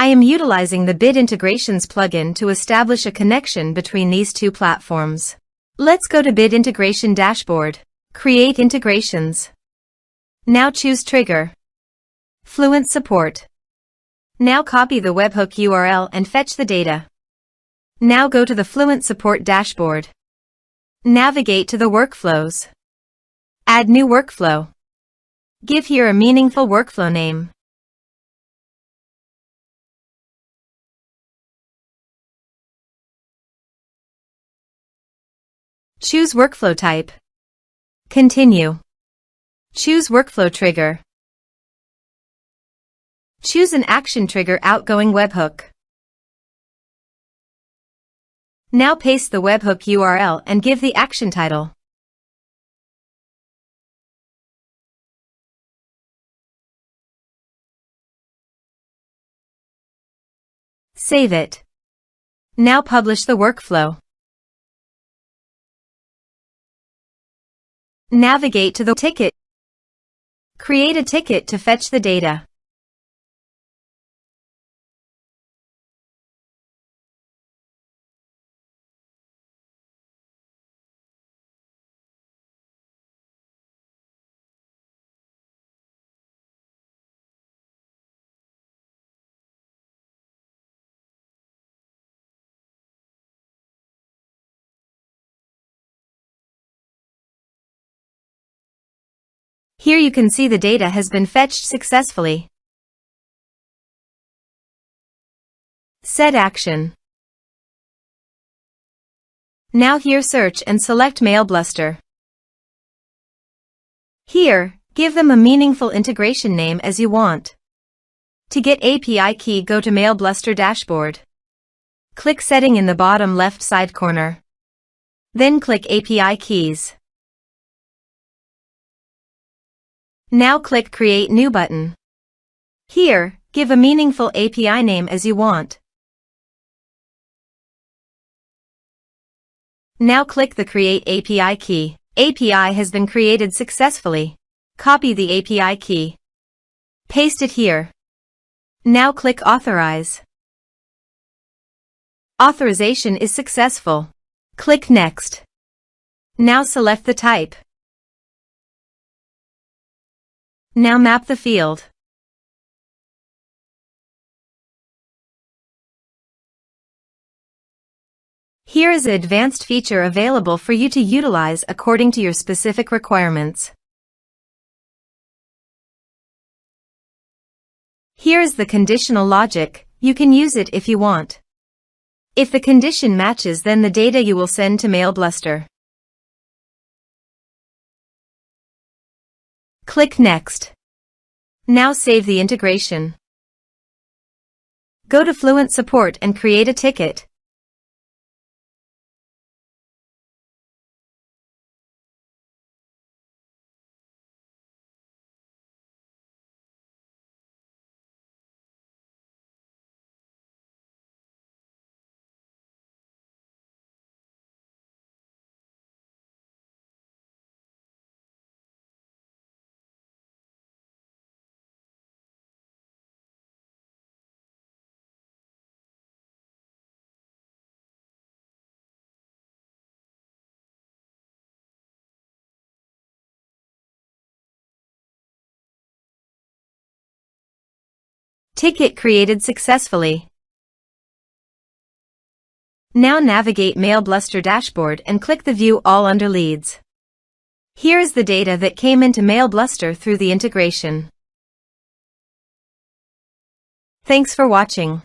I am utilizing the Bid Integrations plugin to establish a connection between these two platforms. Let's go to Bid Integration Dashboard. Create integrations. Now choose Trigger. Fluent Support. Now copy the webhook URL and fetch the data. Now go to the Fluent Support dashboard. Navigate to the workflows. Add new workflow. Give here a meaningful workflow name. Choose workflow type. Continue. Choose workflow trigger. Choose an action trigger outgoing webhook. Now paste the webhook URL and give the action title. Save it. Now publish the workflow. Navigate to the ticket. Create a ticket to fetch the data. Here you can see the data has been fetched successfully. Set action. Now here search and select MailBluster. Here, give them a meaningful integration name as you want. To get API key, go to MailBluster dashboard. Click Setting in the bottom left side corner. Then click API keys. Now click Create New button. Here, give a meaningful API name as you want. Now click the Create API key. API has been created successfully. Copy the API key. Paste it here. Now click Authorize. Authorization is successful. Click Next. Now select the type. Now map the field. Here is an advanced feature available for you to utilize according to your specific requirements. Here is the conditional logic. You can use it if you want. If the condition matches, then the data you will send to MailBluster. Click Next. Now save the integration. Go to Fluent Support and create a ticket. Ticket created successfully. Now navigate MailBluster dashboard and click the View All under Leads. Here is the data that came into MailBluster through the integration. Thanks for watching.